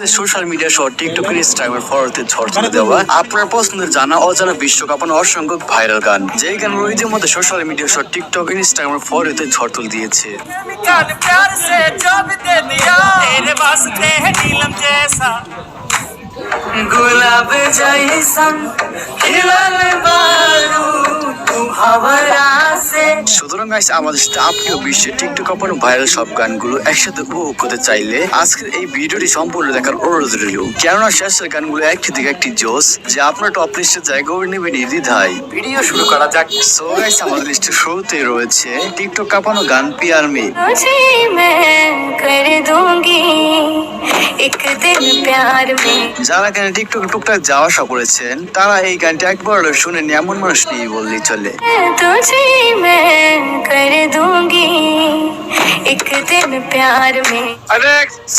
আমাদের social media সহ TikTok ইনস্টাগ্রামের ফলোতে ঝড় তুলে দেওয়া আপনার পছন্দের জানা অজানা বিশ্বকাপানো অসংখ্য ভাইরাল গান, যেই গান ইতিমধ্যে সোশ্যাল মিডিয়া সহ টিকটক ইনস্টাগ্রামের ফলোতে ঝড় তুলে দিয়েছে। गुलाब जैसन खिलल बारू तू हवरा से। সুতরাং গাইস, আমাদের সাথে আপনিও বিশ্বের টিকটক অপর ভাইরাল সব গানগুলো একসাথে উপভোগ করতে চাইলে আজকের এই ভিডিওটি সম্পূর্ণ দেখার অনুরোধ রইল, কেননা শেষের গানগুলো একটি থেকে একটি জোস যা আপনার টপ লিস্টের জায়গা করে নেবে নির্দ্বিধায়। ভিডিও শুরু করা যাক। সো গাইস, আমাদের লিস্টের শুরুতে রয়েছে টিকটক কাঁপানো গান পিয়ার মে। যারা গানে টিকটক টুকটাক যাওয়া আসা করেছেন তারা এই গানটি একবার শুনে এমন মানুষ নেই বললেই চলে।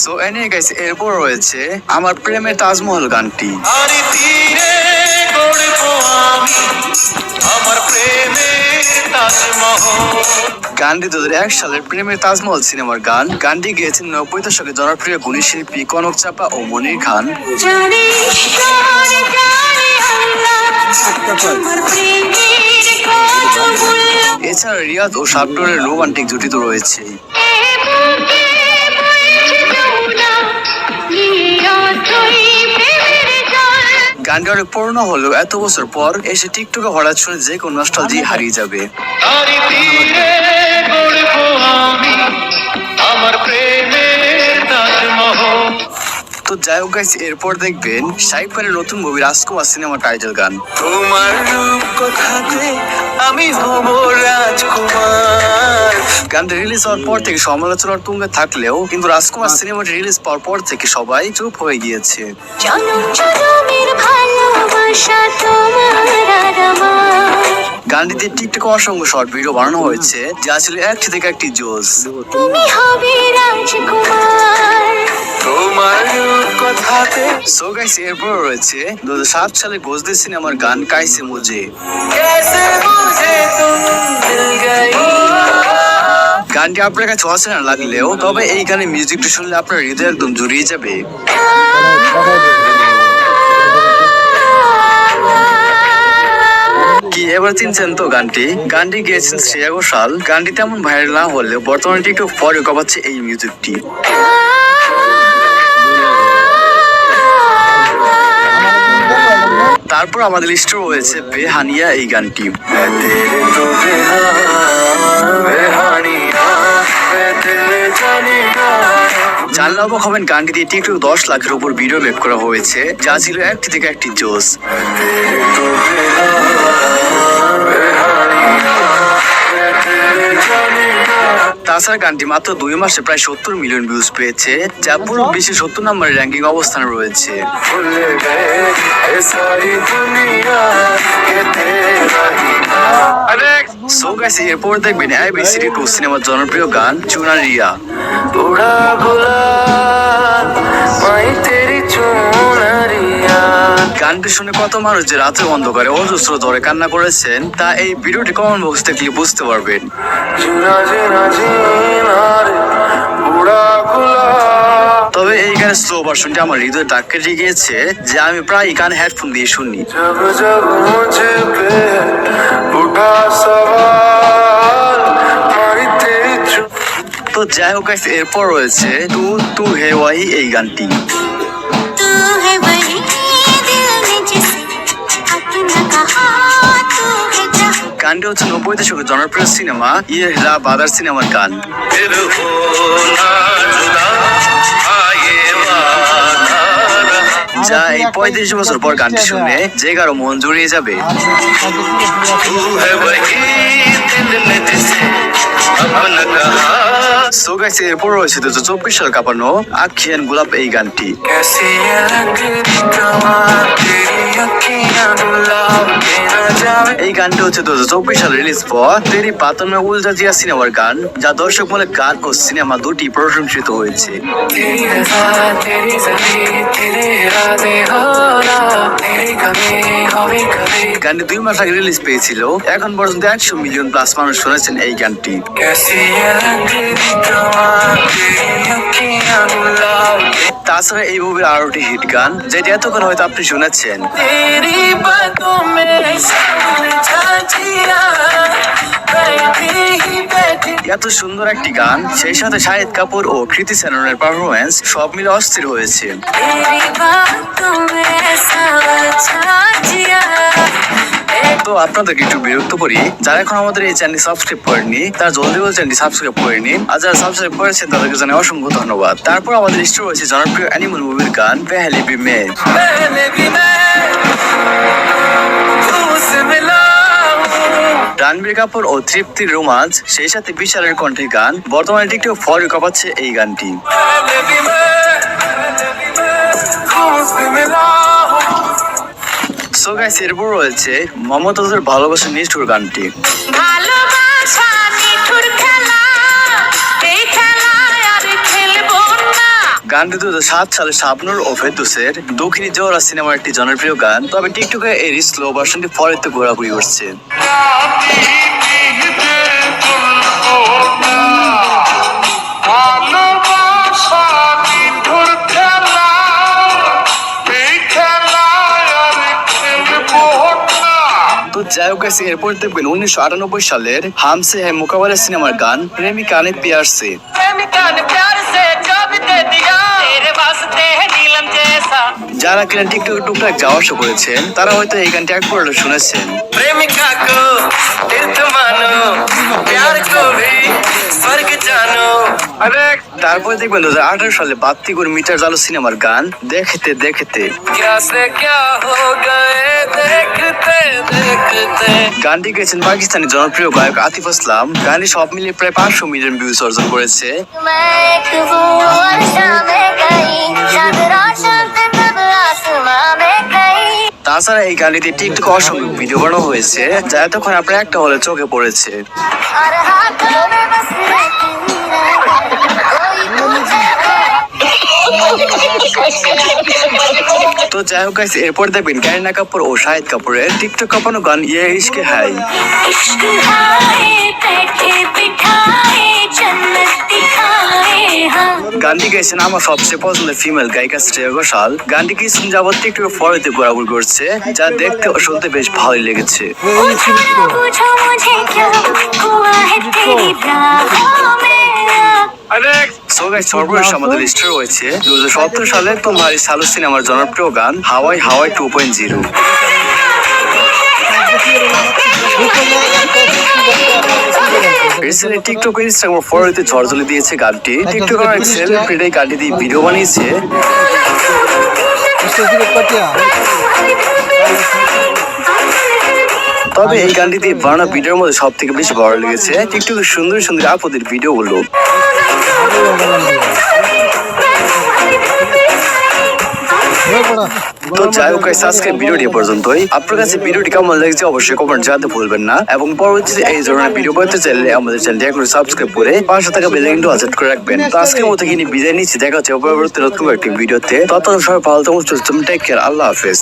সো এনে গাইস, এরপর রয়েছে আমার প্রেমের তাজমহল গানটি। গানটি 2001 সালের প্রেমের তাজমহল সিনেমার গান। গানটি গেয়েছেন 90 দশকের জনপ্রিয় গুণী শিল্পী কনক চাপা ও মনির খান। এছাড়া রিয়াজ ও শাবনূরের রোমান্টিক জুটি তো রয়েছে। গানটি অনেক পুরনো হলেও এত বছর পর এসে টিকটকে হঠাৎ শুনে যে কোনো নস্টালজি হারিয়ে যাবে। তো যাই হোক গাইস, এরপর দেখবেন শাকিব খানের নতুন মুভি রাজকুমার সিনেমার টাইটেল গান। তোমার রূপ কথাতে আমি হব রাজকুমার। গানটি রিলিজ হওয়ার পর থেকে সমালোচনার তুঙ্গে থাকলেও কিন্তু রাজকুমার সিনেমাটি রিলিজ পাওয়ার পর থেকে সবাই চুপ হয়ে গিয়েছে। গানটিতে টিকটক অসংখ্য শর্ট ভিডিও বানানো হয়েছে যা ছিল একটি থেকে একটি জোস। সো গাইস, এরপর রয়েছে 2007 সালে গজনী সিনেমার গান কাইসে মুঝে। গানটি আপনার কাছে অচেনা লাগলেও তবে এই গানে মিউজিকটি শুনলে আপনার হৃদয় একদম জুড়িয়ে যাবে। কি এবার চিনছেন তো গানটি? গানটি গেয়েছেন শ্রেয়া ঘোষাল। গানটি তেমন ভাইরাল না হলেও বর্তমানে টিকটক ফরে কপাচ্ছে এই মিউজিকটি। তারপর আমাদের লিস্টে রয়েছে বেহানিয়া এই গানটি। জানলে অবাক হবেন, গানটি দিয়ে টিকটক 10 লাখের উপর ভিডিও মেক করা হয়েছে যা ছিল একটি থেকে একটি জোস। তাছাড়া গানটি মাত্র 2 মাসে প্রায় 70 মিলিয়ন ভিউজ পেয়েছে, যা পুরো বিশ্বে 70 নম্বরের র্যাঙ্কিং অবস্থানে রয়েছে। সো গাইস, এরপর দেখবেন ABCD 2 সিনেমার জনপ্রিয় গান চুনারিয়া। গানটি শুনে কত মানুষ যে রাতের অন্ধকারে অজস্র ধরে কান্না করেছেন তা এই ভিডিওটি কমেন্ট বক্স দেখলে বুঝতে পারবেন। তবে এই গানের স্লো ভার্সনটি আমার হৃদয়ে দাগ কেটে গিয়েছে যে আমি প্রায় গান হেডফোন দিয়ে শুনি। তো যাই হোক, এরপর রয়েছে তু তু হে ওয়াহি এই গানটি। গানটি হচ্ছে 90 দশকের জনপ্রিয় সিনেমা ইয়ে হেরা বাদার সিনেমার গান। যা এই 35 বছর পর গানটি শুনে যে কারো মন জুড়িয়ে যাবে। সো গাইস, এরপর রয়েছে 2024 সাল কাঁপানো আখিয়ান গোলাপ এই গানটি। এই গানটি হচ্ছে 2024 সালে রিলিজ পর তেরি বাতন মে উলঝা জিয়া সিনেমার গান, যা দর্শক মনে গান ও সিনেমা দুটি প্রশংসিত হয়েছে। গানটি 2 মাস আগে রিলিজ পেয়েছিল। এখন পর্যন্ত 100 মিলিয়ন প্লাস মানুষ শুনেছেন এই গানটি। তাছাড়া এই মুভির আরোটি হিট গান, যেটি এতক্ষণ হয়তো আপনি শুনেছেন। এত সুন্দর একটি গান, সেই সাথে শাহিদ কাপুর ও কৃতি সেননের পারফরমেন্স সব মিলে অস্থির হয়েছে। তো আপনাদেরকে একটু বিরক্ত করি, যারা এখন আমাদের এই চ্যানেল সাবস্ক্রাইব করেনি তারা জলদি করে চ্যানেলটি সাবস্ক্রাইব করে নিন, আর যারা সাবস্ক্রাইব করেছেন তাদেরকে জানাই অসংখ্য ধন্যবাদ। তারপর আমাদের লিস্টে রয়েছে জনপ্রিয় অ্যানিমাল মুভির গান পেহলে ভি মে। রণবীর কাপুর ও তৃপ্তির রোমান্স, সেই সাথে বিশালের কণ্ঠে গান, বর্তমানে টিকটক ফর কাঁপাচ্ছে এই গানটি। সো গাইস, এরপর রয়েছে মমতাজের ভালোবাসা নিষ্ঠুর গানটি। গানটি 2007 সালে শাবনূর ও ফেরদৌসের দক্ষিণী জোহরা সিনেমার একটি জনপ্রিয় গান, তবে টিকটকে এর স্লো ভার্সনটি ফরিতে ঘোরাঘুরি করছে। তো যাই হোক গাইস, এরপর দেখবেন 1998 সালের হামসে হ্যায় মুকাবলা সিনেমার গান প্রেমিকা নে প্যার সে। যারা কিনা টিকটকে টুকটাক যাওয়া আসা করেছেন তারা হয়তো এই গানটি একবার শুনেছেন। প্রেমিকা কো তির্থ মানো, প্যার কো ভি স্বর্গ জানো। তারপরে দেখবেন 2018 সালে বাত্তি গুর মিটার জালো সিনেমার গান দেখতে দেখতে। গানটি গেয়েছেন পাকিস্তানি জনপ্রিয় গায়ক আতিফ আসলাম। গানটি সব মিলিয়ে প্রায় 500 মিলিয়ন ভিউজ অর্জন করেছে। তাছাড়া এই গানটিতে টিকটক অসংখ্য ভিডিও বানানো হয়েছে, যা এতক্ষণ আপনার একটা হলে চোখে পড়েছে। তো যাই হোক গাইস, এরপর দেখবেন কারিনা কাপুর ও শাহিদ কাপুরের টিকটক কাঁপানো গান ইয়ে ইশকে হাই। গানটি গেয়েছেন আমার সবচেয়ে পছন্দের ফিমেল গায়িকা শ্রেয়া ঘোষাল। গানটি কিছুদিন যাবত টিকটকে ফলোতে ঘোরাঘুরি করছে, যা দেখতে ও শুনতে বেশ ভালোই লেগেছে। সর্বশেষ আমাদের লিস্টে রয়েছে 2017 সালে তোমারি সালু সিনেমার জনপ্রিয় গান হাওয়াই হাওয়াই 2.0। রিসেন্টলি টিকটক ও ইনস্টাগ্রাম ফলোতে ঝড় দিয়েছে গানটি। টিকটকের এক সেলিব্রিটি এই গানটি দিয়ে ভিডিও বানিয়েছে। তবে এই গানটি দিয়ে বানানো ভিডিওর মধ্যে সব থেকে বেশি ভালো লেগেছে টিকটকের সুন্দর সুন্দর আপুদের ভিডিওগুলো। তো যাই হোক আজকের ভিডিওটি পর্যন্তই। আপনার কাছে ভিডিওটি কেমন লাগছে অবশ্যই কমেন্ট জানাতে ভুলবেন না, এবং পরবর্তীতে এই ধরনের ভিডিও পেতে চাইলে আমাদের চ্যানেলটি এখন সাবস্ক্রাইব করে পাশে থাকা বেল আইকনটি অন করে রাখবেন। তো আজকের মতো কিনে বিদায় নিচ্ছি, দেখা হচ্ছে পরবর্তী নতুন একটি ভিডিওতে। ততক্ষণ সবাই ভালো থাকুন, সুস্থ থাকুন, টেক কেয়ার, আল্লাহ হাফেজ।